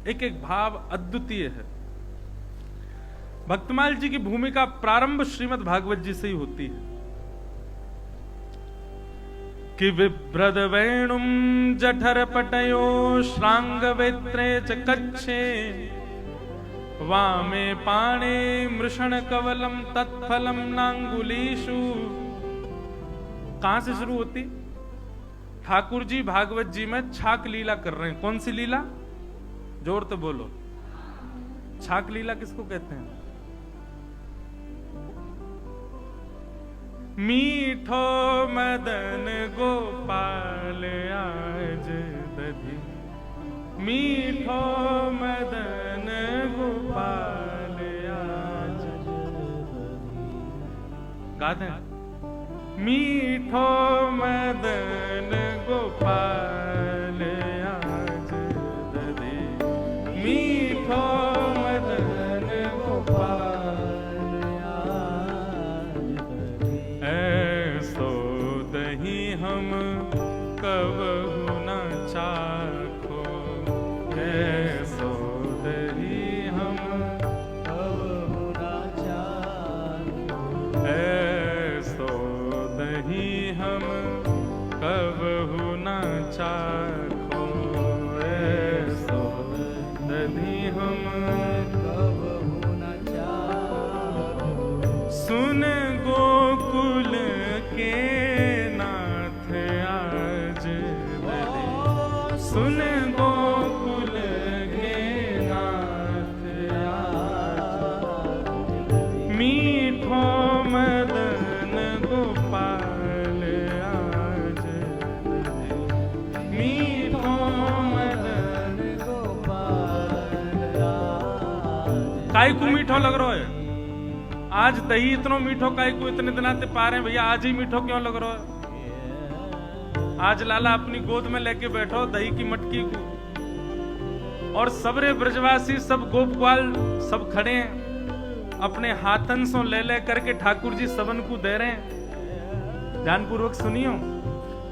एक एक भाव अद्वितीय है। भक्तमाल जी की भूमिका प्रारंभ श्रीमद् भागवत जी से ही होती है कि विभ्रद वेणुम जठर पटयो श्रांग वेत्रे च कच्छे वामे पाणे मृषण कवलम तत्फलम नांगुलीषु। कहां से शुरू होती? ठाकुर जी भागवत जी में छाक लीला कर रहे हैं। कौन सी लीला? जोर तो बोलो। छाक लीला किसको कहते हैं? मीठो मदन गोपाल आज दधी, मीठो मदन गोपाल आज गाते हैं। मीठो मदन गोपाल आज दधी, मीठो मदन गोपाल आज दधी। ऐसो दही हम कबहु न चाखो, ऐसो दही हम कबहु न चाखो, ऐसो दही हम कबहु न चाखो, ऐसो दही हम कबहु न चाखो। सुन गोकुल के नाथ आज दधी, सुन गोकुल के नाथ आज दधी। मीठो मदन गोपाल आज दधी, मीठो मदन गोपाल आज। काय को मीठो लग रहा है? आज दही इतनो मीठो काय को इतने दिनाते पा रहे हैं भैया? आज ही मीठो क्यों लग रहा है? आज लाला अपनी गोद में लेके बैठो दही की मटकी को, और सबरे ब्रजवासी सब गोप ग्वाल सब खड़े हैं, अपने हाथन सो ले करके ठाकुर जी सबन को दे रहे हैं। ध्यानपूर्वक सुनियो।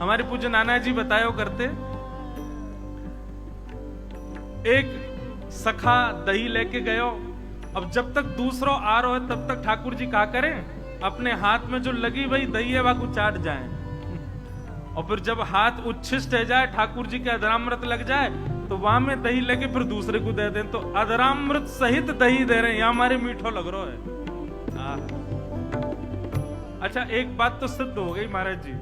हमारे पूज्य नाना जी बतायो करते, एक सखा दही लेके गयो। अब जब तक दूसरो आ रहा है तब तक ठाकुर जी क्या करें? अपने हाथ में जो लगी वही दही है वह चाट जाए, और फिर जब हाथ उच्छिष्ट हो जाए, ठाकुर जी के अधरामृत लग जाए, तो वहां में दही लेके फिर दूसरे को दे दें। तो अधरामृत सहित दही दे रहे हैं, यहां हमारे मीठो लग रहा है। अच्छा, एक बात तो सिद्ध हो गई महाराज जी,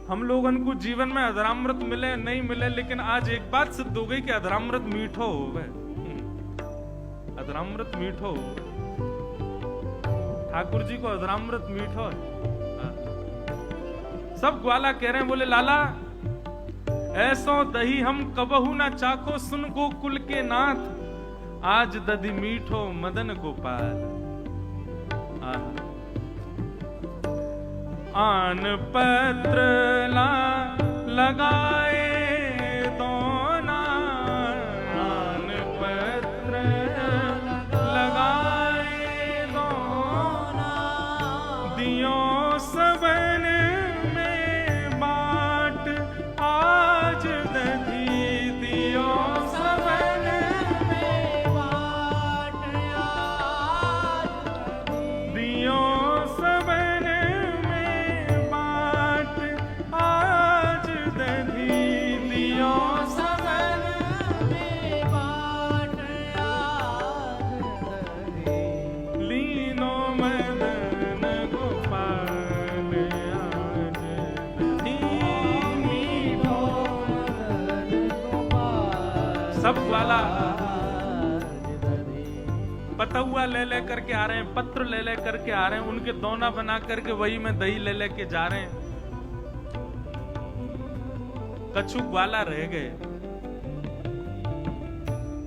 हम लोगन को जीवन में अधरामृत मिले नहीं मिले, लेकिन आज एक बात सिद्ध हो गई कि अधरामृत मीठो हो गए। अधरामृत मीठो, ठाकुर जी को अधरामृत मीठो है। सब ग्वाला कह रहे हैं, बोले लाला ऐसो दही हम कबहू ना चाखो, सुन गोकुल के नाथ आज दधी मीठो मदन गोपाल। आन पत्र ला लगाए दोना, आन पत्र लगाए दोना, दियो सबन में बाट आज दधी, दियो सबन में बाट आज दधी, दियो सबन में बाट आज दधी, दियो सबन में बाट आज दधी। लीनो मदन गोपाल आज दधी, मीठो मदन गोपाल। सब वाला पतुआ ले करके आ रहे हैं, पत्र ले करके आ रहे हैं, उनके दोना बना करके वही में दही ले के जा रहे हैं। कछु ग्वाला रह गए,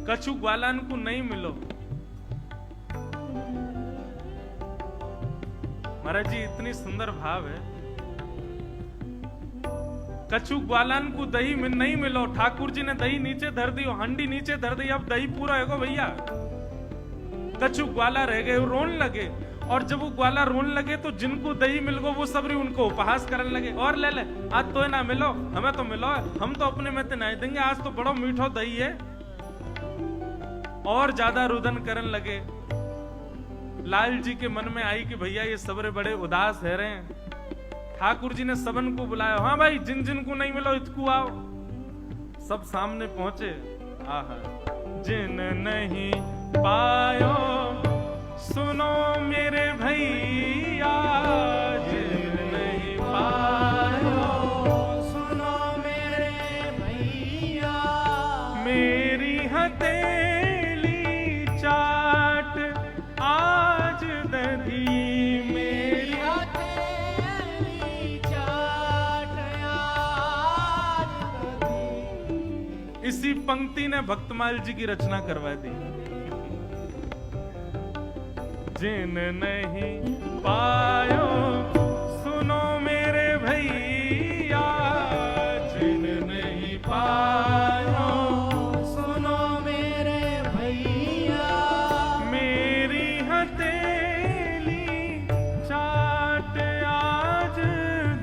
कछु ग्वालन को नहीं मिलो। महाराज जी इतनी सुंदर भाव है, कछु ग्वालन को दही में नहीं मिलो। ठाकुर जी ने दही नीचे धर दी, हंडी नीचे धर दी, अब दही पूरा होगा भैया। कछु ग्वाला रह गए, रोने लगे, और जब वो ग्वाला रोने लगे तो जिनको दही मिल गो वो सबरी उनको उपहास करने लगे, और ले ले आज तो ना मिलो, हमें तो मिलो, हम तो अपने में तो नहीं देंगे, आज तो बड़ो मीठो दही है। और ज्यादा रुदन करने लगे। लाल जी के मन में आई कि भैया ये सबरे बड़े उदास है रहे हैं। ठाकुर जी ने सबन को बुलाया, हाँ भाई जिन जिन को नहीं मिलो इतकू आओ। सब सामने पहुंचे। आहा, जिन नहीं पायो सुनो मेरे भैया, जिन नहीं पायो सुनो मेरे भैया, मेरी हथेली चाट आज दधी, मेरी हथेली चाट आज दधी। इसी पंक्ति ने भक्तमाल जी की रचना करवा दी। जिन नहीं पायो सुनो मेरे भैया, जिन नहीं पायो सुनो मेरे भैया, मेरी हथेली चाट आज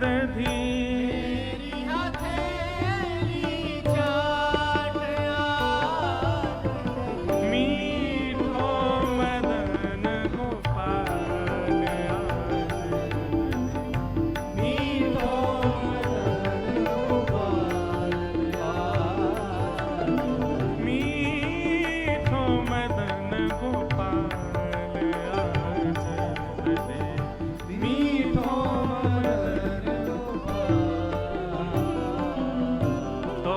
दधी, मेरी हथेली चाट आज दधी। मीठो मदन गोपाल आज मीठो मदन गोपाल आज, मीठो मदन गोपाल आज दे। मीठो मदन गोपाल। तो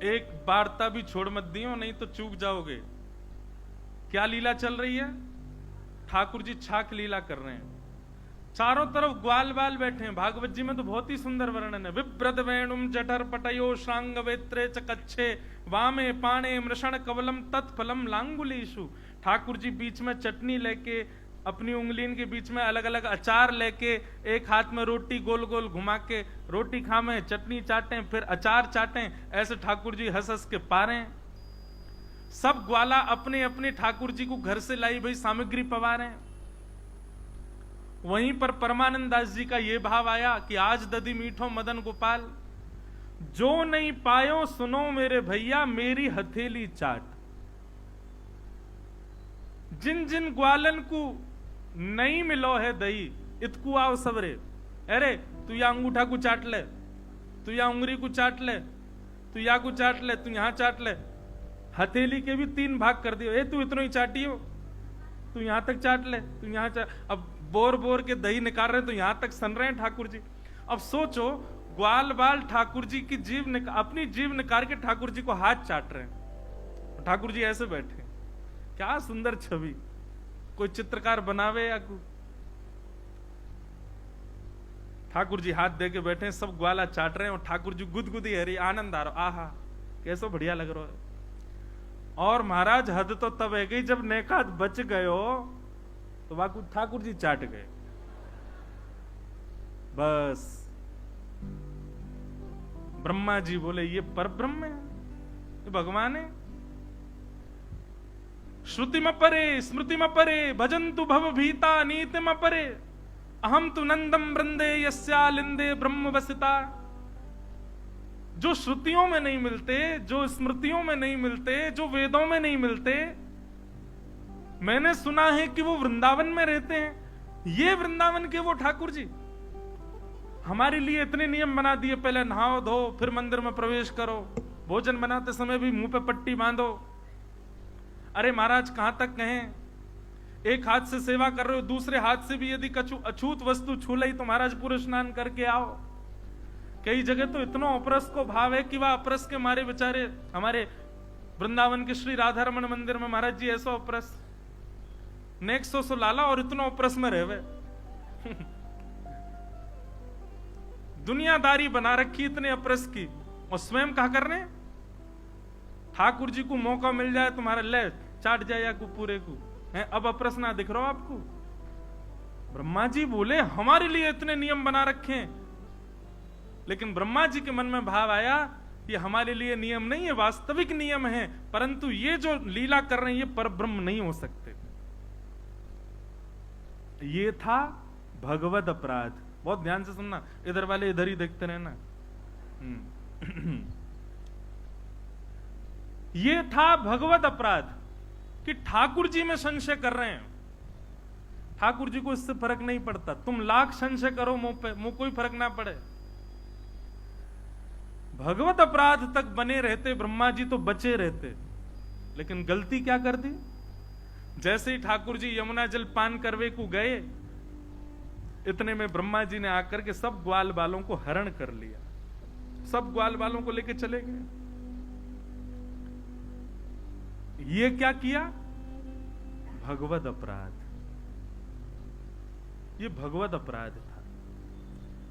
एक वार्ता भी छोड़ मत दियो, नहीं तो चूक जाओगे। क्या लीला चल रही है? ठाकुर जी छाक लीला कर रहे हैं। चारों तरफ ग्वाल बाल बैठे हैं। भागवत जी में तो बहुत ही सुंदर वर्णन है। विप्रद वेणुम जठर पटयो श्रांग वेत्रे चकच्छे वामे पाणे मृषण कवलम तत्फलम लांगुलीशु। ठाकुर जी बीच में चटनी लेके, अपनी उंगलियों के बीच में अलग अलग अचार लेके, एक हाथ में रोटी गोल गोल घुमा के रोटी खामें, चटनी चाटें, फिर अचार चाटें। ऐसे ठाकुर जी हंस हंस के पारे। सब ग्वाला अपने अपने ठाकुर जी को घर से लाई भाई सामग्री पवा रहे हैं। वहीं पर परमानंद दास जी का यह भाव आया कि आज दधी मीठो मदन गोपाल, जो नहीं पायो सुनो मेरे भैया, मेरी हथेली चाट। जिन जिन ग्वालन को नहीं मिलो है दही, इतकू आओ सबरे। अरे तू या अंगूठा को चाट ले, तू या उंगली को चाट ले, तू या को चाट ले, तू यहां चाट ले। हथेली के भी 3 भाग कर दियो। ए तू इतना ही चाटी हो, तू यहां तक चाट ले, तू यहां चाट। अब बोर बोर के दही निकाल रहे हैं तो यहां तक सन रहे हैं ठाकुर जी। अब सोचो, ग्वाल बाल ठाकुर जी की अपनी जीभ निकाल के ठाकुर जी को हाथ चाट रहे हैं। ठाकुर जी ऐसे बैठे। क्या सुंदर छवि, कोई चित्रकार बनावे या कोई। ठाकुर जी हाथ दे के बैठे हैं, सब ग्वाला चाट रहे हैं और ठाकुर जी गुदगुदी हरी, आनंद आ रहा। आहा कैसो बढ़िया लग रहा है। और महाराज हद तो तब है गई जब नेकात बच गयो तो वाकू ठाकुर जी चाट गए। बस ब्रह्मा जी बोले ये पर ब्रह्म है, ये भगवान है। श्रुति म परे स्मृति म परे भजन्तु भव भीता नीति म परे अहम तु नंदम वृंदे यस्यालिंदे ब्रह्म वसिता। जो श्रुतियों में नहीं मिलते, जो स्मृतियों में नहीं मिलते, जो वेदों में नहीं मिलते, मैंने सुना है कि वो वृंदावन में रहते हैं। ये वृंदावन के वो ठाकुर जी हमारे लिए इतने नियम बना दिए। पहले नहाओ धो, फिर मंदिर में प्रवेश करो, भोजन बनाते समय भी मुंह पे पट्टी बांधो। अरे महाराज कहां तक कहें, एक हाथ से सेवा कर रहे हो, दूसरे हाथ से भी यदि कछु अछूत वस्तु छू ली तो महाराज पूरे स्नान करके आओ। कई जगह तो इतना अपरस को भाव है कि वह अपरस के मारे बेचारे, हमारे वृंदावन के श्री राधा रमन मंदिर में महाराज जी ऐसा अपरस नेक सो लाला और इतना अपरस में रहे। दुनियादारी बना रखी इतने अपरस की, और स्वयं कहा करने ठाकुर जी को मौका मिल जाए तुम्हारा ले चाट जाए या को पूरे को है। अब अपरस ना दिख रहा आपको। ब्रह्मा जी बोले हमारे लिए इतने नियम बना रखे हैं, लेकिन ब्रह्मा जी के मन में भाव आया ये हमारे लिए नियम नहीं है, वास्तविक नियम है, परंतु ये जो लीला कर रहे हैं ये परब्रह्म नहीं हो सकते। ये था भगवत अपराध। बहुत ध्यान से सुनना, इधर वाले इधर ही देखते रहना। ये था भगवत अपराध कि ठाकुर जी में संशय कर रहे हैं। ठाकुर जी को इससे फर्क नहीं पड़ता, तुम लाख संशय करो मुंह पे, मुंह कोई फर्क ना पड़े। भगवत अपराध तक बने रहते ब्रह्मा जी तो बचे रहते, लेकिन गलती क्या कर दी? जैसे ही ठाकुर जी यमुना जल पान करवे को गए, इतने में ब्रह्मा जी ने आकर के सब ग्वाल बालों को हरण कर लिया, सब ग्वाल बालों को लेके चले गए। ये क्या किया? भगवत अपराध। ये भगवत अपराध था।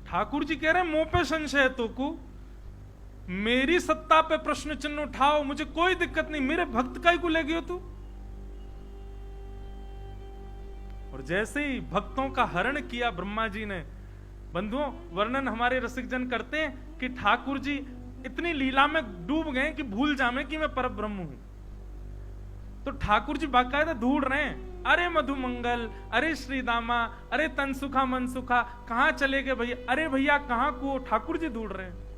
ठाकुर जी कह रहे मुंह पे संशय तो को, मेरी सत्ता पे प्रश्न चिन्ह उठाओ, मुझे कोई दिक्कत नहीं, मेरे भक्त का ही को ले गयो तू। और जैसे ही भक्तों का हरण किया ब्रह्मा जी ने, बंधुओं वर्णन हमारे रसिक जन करते हैं कि ठाकुर जी इतनी लीला में डूब गए कि भूल जामे कि मैं परम ब्रह्म हूं। तो ठाकुर जी बाकायदा ढूंढ रहे हैं, अरे मधुमंगल, अरे श्रीदामा, अरे तनसुखा मनसुखा, कहां चले गए भैया? अरे भैया कहां को? ठाकुर जी ढूंढ रहे हैं।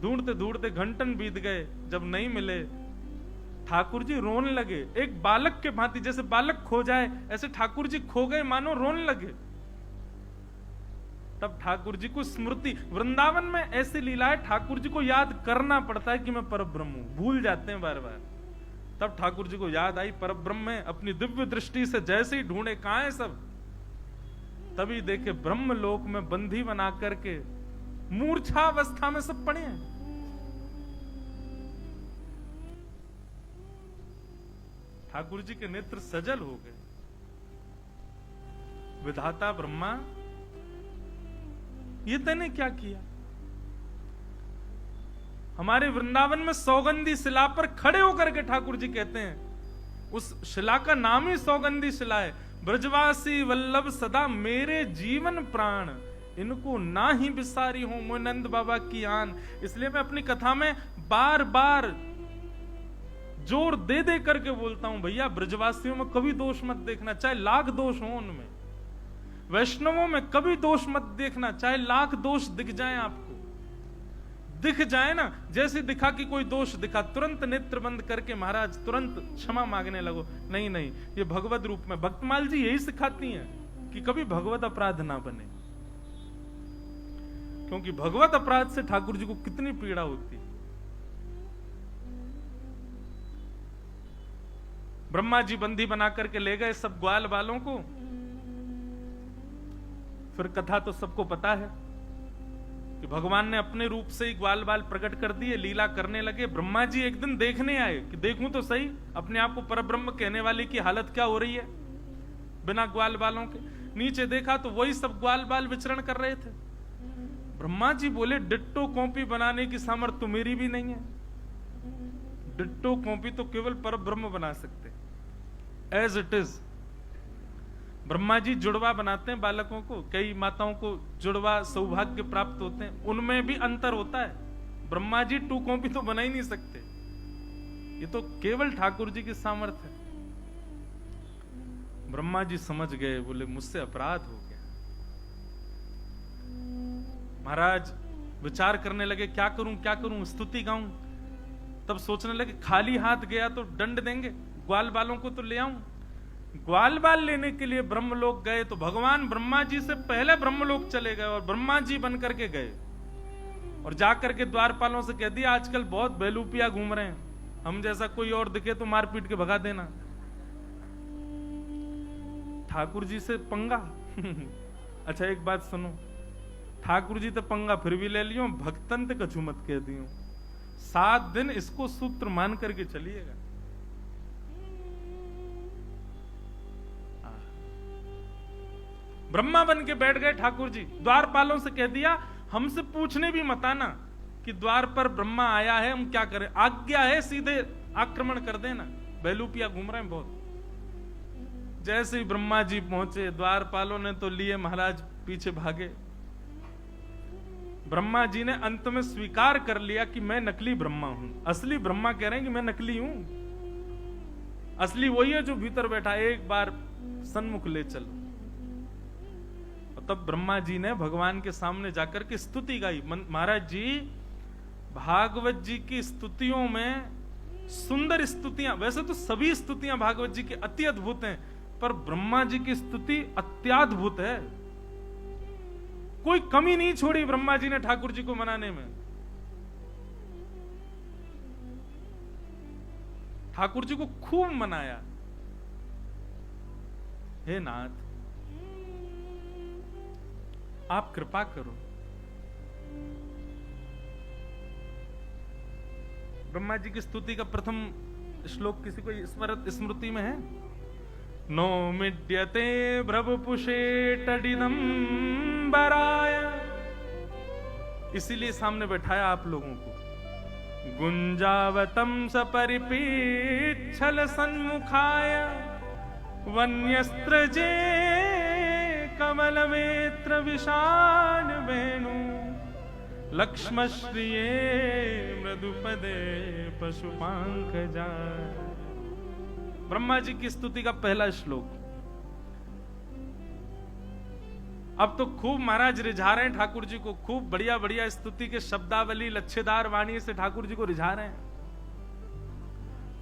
ढूंढते ढूंढते घंटन बीत गए, जब नहीं मिले ठाकुर जी रोने लगे, एक बालक के भांति, जैसे बालक खो जाए ऐसे ठाकुर जी खो गए, मानो रोने लगे। तब ठाकुर जी को स्मृति, वृंदावन में ऐसी लीला है, ठाकुर जी को याद करना पड़ता है कि मैं परब्रह्म हूं, भूल जाते हैं बार बार। तब ठाकुर जी को याद आई परब्रह्म है, अपनी दिव्य दृष्टि से जैसे ही ढूंढे कहां है सब, तभी देखे ब्रह्म लोक में बंधी बना करके मूर्छावस्था में सब पड़े हैं। ठाकुर जी के नेत्र सजल हो गए। विधाता ब्रह्मा, ये तूने क्या किया? हमारे वृंदावन में सौगंधी शिला पर खड़े होकर के ठाकुर जी कहते हैं, उस शिला का नाम ही सौगंधी शिला है, ब्रजवासी वल्लभ सदा मेरे जीवन प्राण, इनको ना ही बिसारी हूं मोह नंद बाबा की आन। इसलिए मैं अपनी कथा में बार बार जोर दे दे करके बोलता हूं, भैया ब्रजवासियों में कभी दोष मत देखना, चाहे लाख दोष हो उनमें। वैष्णवों में कभी दोष मत देखना, चाहे लाख दोष दिख जाएं आपको, दिख जाए ना, जैसे दिखा कि कोई दोष दिखा, तुरंत नेत्र बंद करके महाराज तुरंत क्षमा मांगने लगो। नहीं नहीं, ये भगवत रूप में भक्तमाल जी यही सिखाती हैं कि कभी भगवत अपराध ना बने, क्योंकि भगवत अपराध से ठाकुर जी को कितनी पीड़ा होती है। ब्रह्मा जी बंदी बना करके ले गए सब ग्वाल बालों को। फिर कथा तो सबको पता है कि भगवान ने अपने रूप से ही ग्वाल बाल प्रकट कर दिए, लीला करने लगे। ब्रह्मा जी एक दिन देखने आए कि देखूं तो सही अपने आप को परब्रह्म कहने वाले की हालत क्या हो रही है बिना ग्वाल बालों के। नीचे देखा तो वही सब ग्वाल बाल विचरण कर रहे थे। ब्रह्मा जी बोले, डिट्टो कॉपी बनाने की सामर्थ्य तो मेरी भी नहीं है, डिट्टो कॉपी तो केवल परब्रह्म बना सकते as it is. Brahma ji जुड़वा बनाते हैं बालकों को, कई माताओं को जुड़वा सौभाग्य प्राप्त होते हैं, उनमें भी अंतर होता है। ब्रह्मा जी टू कॉपी तो बना ही नहीं सकते, ये तो केवल ठाकुर जी की सामर्थ्य है। ब्रह्मा जी समझ गए, बोले मुझसे अपराध हो गया। महाराज विचार करने लगे, क्या करूं क्या करूं, स्तुति गाऊं। तब सोचने लगे खाली हाथ गया तो दंड देंगे, ग्वाल बालों को तो ले आऊं। ग्वाल बाल लेने के लिए ब्रह्मलोक गए तो भगवान ब्रह्मा जी से पहले ब्रह्मलोक चले गए और ब्रह्मा जी बन करके गए और जाकर के द्वारपालों से कह दिया, आजकल बहुत बेलूपिया घूम रहे हैं, हम जैसा कोई और दिखे तो मार पीट के भगा देना। ठाकुर जी से पंगा अच्छा एक बात सुनो, ठाकुर जी तो पंगा फिर भी ले लियो, भक्तंत कछु मत कह दियो। 7 दिन इसको सूत्र मान करके चलिएगा। ब्रह्मा बन के बैठ गए ठाकुर जी, द्वारपालों से कह दिया हमसे पूछने भी मत आना कि द्वार पर ब्रह्मा आया है, हम क्या करें, आज्ञा है सीधे आक्रमण कर देना, बेलूपिया घूम रहे हैं बहुत। जैसे ही ब्रह्मा जी पहुंचे, द्वारपालों ने तो लिए महाराज पीछे भागे। ब्रह्मा जी ने अंत में स्वीकार कर लिया कि मैं नकली ब्रह्मा हूं। असली ब्रह्मा कह रहे हैं कि मैं नकली हूं, असली वही है जो भीतर बैठा, एक बार सन्मुख ले चलो। तब ब्रह्मा जी ने भगवान के सामने जाकर के स्तुति गाई, महाराज जी भागवत जी की स्तुतियों में सुंदर स्तुतियां, वैसे तो सभी स्तुतियां भागवत जी की अति अद्भुत हैं, पर ब्रह्मा जी की स्तुति अत्याद्भुत है। कोई कमी नहीं छोड़ी ब्रह्मा जी ने ठाकुर जी को मनाने में। ठाकुर जी को खूब मनाया। हे नाथ, आप कृपा करो। ब्रह्मा जी की स्तुति का प्रथम श्लोक किसी को स्मृति में है? नो मिड्यते भ्रवपुषे टडिदम बराय। इसीलिए सामने बैठाया आप लोगों को। गुंजावतम सपरिपीच्छल सन्मुखाय वन्यस्त्रजे कमलवेत्र विशाल वेणु लक्ष्मश्रिये मृदुपदे पशुपांकजा। ब्रह्मा जी की स्तुति का पहला श्लोक। अब तो खूब महाराज रिझा रहे हैं ठाकुर जी को, खूब बढ़िया बढ़िया स्तुति के शब्दावली लच्छेदार वाणी से ठाकुर जी को रिझा रहे हैं।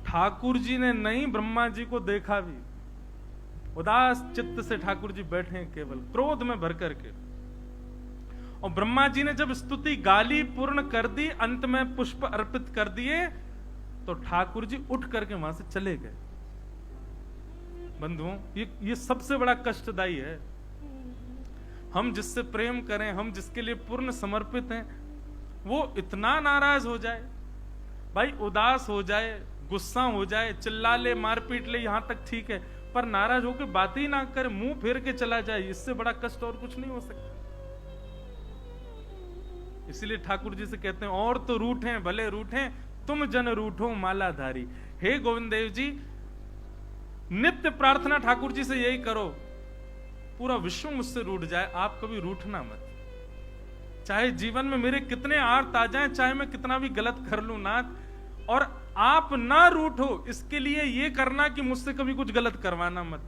ठाकुर जी ने नहीं, ब्रह्मा जी को देखा भी। उदास चित्त से ठाकुर जी बैठे हैं, केवल क्रोध में भर करके। और ब्रह्मा जी ने जब स्तुति गाली पूर्ण कर दी, अंत में पुष्प अर्पित कर दिए, तो ठाकुर जी उठ करके वहां से चले गए। बंधुओं, ये सबसे बड़ा कष्टदायी है। हम जिससे प्रेम करें, हम जिसके लिए पूर्ण समर्पित हैं, वो इतना नाराज हो जाए, भाई उदास हो जाए, गुस्सा हो जाए, चिल्ला ले, मारपीट ले, यहां तक ठीक है, पर नाराज होकर बात ही ना करे, मुंह फेर के चला जाए, इससे बड़ा कष्ट और कुछ नहीं हो सकता। इसलिए ठाकुर जी से कहते हैं, और तो रूठे भले रूठे, तुम जन रूठो मालाधारी। हे गोविंद देव जी, नित्य प्रार्थना ठाकुर जी से यही करो, पूरा विश्व मुझसे रूठ जाए, आप कभी रूठना मत। चाहे जीवन में मेरे कितने आर्त आ जाएं, चाहे मैं कितना भी गलत कर लूं नाथ, और आप ना रूठो, इसके लिए ये करना कि मुझसे कभी कुछ गलत करवाना मत,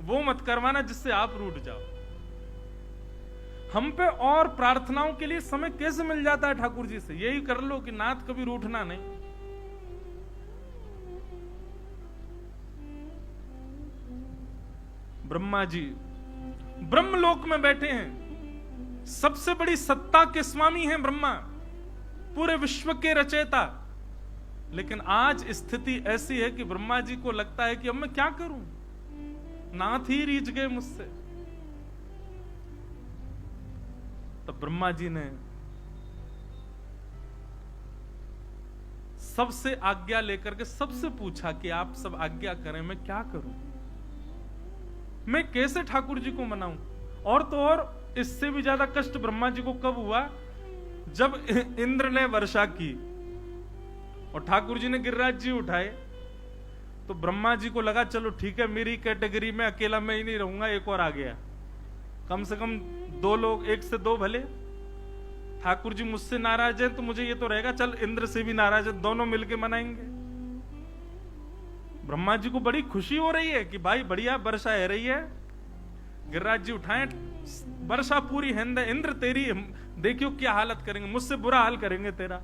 वो मत करवाना जिससे आप रूठ जाओ। हम पे और प्रार्थनाओं के लिए समय कैसे मिल जाता है ठाकुर जी से, यही कर लो कि नाथ कभी रूठना नहीं। ब्रह्मा जी ब्रह्मलोक में बैठे हैं, सबसे बड़ी सत्ता के स्वामी हैं ब्रह्मा, पूरे विश्व के रचयिता। लेकिन आज स्थिति ऐसी है कि ब्रह्मा जी को लगता है कि अब मैं क्या करूं, नाथ ही रीझ गए मुझसे। तब ब्रह्मा जी ने सबसे आज्ञा लेकर के सबसे पूछा कि आप सब आज्ञा करें, मैं क्या करूं, मैं कैसे ठाकुर जी को मनाऊं। और तो और इससे भी ज्यादा कष्ट ब्रह्मा जी को कब हुआ, जब इंद्र ने वर्षा की और ठाकुर जी ने गिरिराज जी उठाए, तो ब्रह्मा जी को लगा चलो ठीक है, मेरी कैटेगरी में अकेला मैं ही नहीं रहूंगा, एक और आ गया, कम से कम दो लोग, एक से दो भले। ठाकुर जी मुझसे नाराज है तो मुझे ये तो रहेगा, चल इंद्र से भी नाराज है, दोनों मिलके मनाएंगे। ब्रह्मा जी को बड़ी खुशी हो रही है कि भाई बढ़िया वर्षा है रही है, गिरिराज जी उठाए, वर्षा पूरी है, इंद्र तेरी देखियो क्या हालत करेंगे, मुझसे बुरा हाल करेंगे तेरा।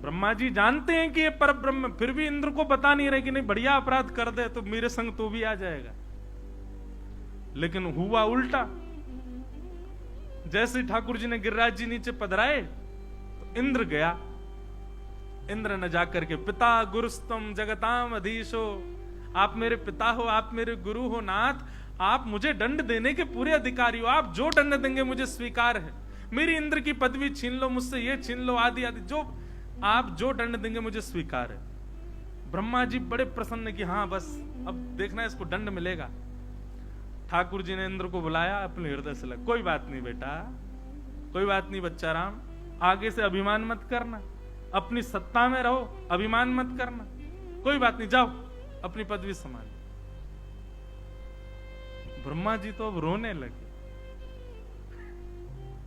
ब्रह्मा जी जानते हैं कि ये पर ब्रह्म, फिर भी इंद्र को बता नहीं रहे कि नहीं बढ़िया अपराध कर दे तो मेरे संग तो भी आ जाएगा। लेकिन हुआ उल्टा, जैसे ठाकुर जी ने गिरिराज जी नीचे पधराए तो इंद्र गया। इंद्र ने जाकर के, पिता गुरुस्तम जगताम अधीशो, आप मेरे पिता हो, आप मेरे गुरु हो नाथ, आप मुझे दंड देने के पूरे अधिकारी हो, आप जो दंड देंगे मुझे स्वीकार है, मेरी इंद्र की पदवी छीन लो मुझसे, ये छीन लो, आदि आदि, जो आप जो दंड देंगे मुझे स्वीकार है। ब्रह्मा जी बड़े प्रसन्न कि हाँ बस अब देखना इसको दंड मिलेगा। ठाकुर जी ने इंद्र को बुलाया, अपने हृदय से लगा, कोई बात नहीं बेटा, कोई बात नहीं बच्चा राम, आगे से अभिमान मत करना, अपनी सत्ता में रहो, अभिमान मत करना, कोई बात नहीं, जाओ अपनी पदवी संभालो। ब्रह्मा जी तो अब रोने लगे,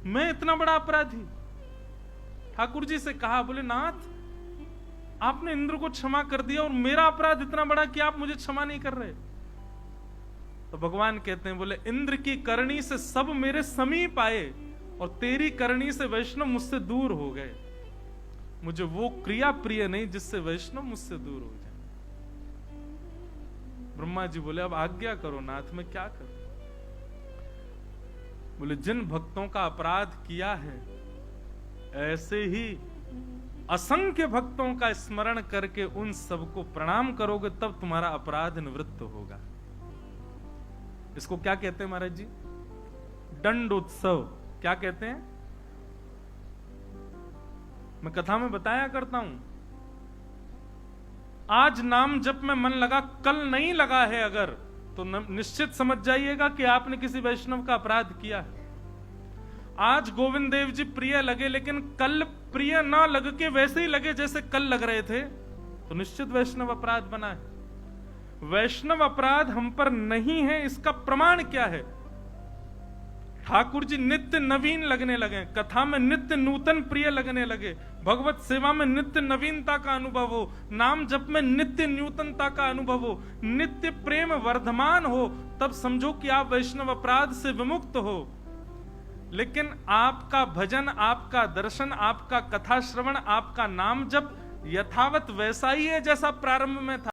मैं इतना बड़ा अपराधी। ठाकुर जी से कहा, बोले नाथ आपने इंद्र को क्षमा कर दिया और मेरा अपराध इतना बड़ा कि आप मुझे क्षमा नहीं कर रहे। तो भगवान कहते हैं, बोले इंद्र की करनी से सब मेरे समीप आए और तेरी करनी से वैष्णव मुझसे दूर हो गए। मुझे वो क्रिया प्रिय नहीं जिससे वैष्णव मुझसे दूर हो जाए। ब्रह्मा जी बोले अब आज्ञा करो नाथ, मैं क्या करूं? बोले जिन भक्तों का अपराध किया है ऐसे ही असंख्य भक्तों का स्मरण करके उन सबको प्रणाम करोगे तब तुम्हारा अपराध निवृत्त होगा। इसको क्या कहते हैं महाराज जी? दंड उत्सव। क्या कहते हैं? मैं कथा में बताया करता हूं, आज नाम जप में मन लगा, कल नहीं लगा है अगर, तो निश्चित समझ जाइएगा कि आपने किसी वैष्णव का अपराध किया है। आज गोविंद देव जी प्रिय लगे लेकिन कल प्रिय ना लग के वैसे ही लगे जैसे कल लग रहे थे, तो निश्चित वैष्णव अपराध बना है। वैष्णव अपराध हम पर नहीं है, इसका प्रमाण क्या है? ठाकुर जी नित्य नवीन लगने लगे, कथा में नित्य नूतन प्रिय लगने लगे, भगवत सेवा में नित्य नवीनता का अनुभव हो, नाम जप में नित्य नूतनता का अनुभव हो, नित्य प्रेम वर्धमान हो, तब समझो कि आप वैष्णव अपराध से विमुक्त हो। लेकिन आपका भजन, आपका दर्शन, आपका कथा श्रवण, आपका नाम जप यथावत वैसा ही है जैसा प्रारंभ में था।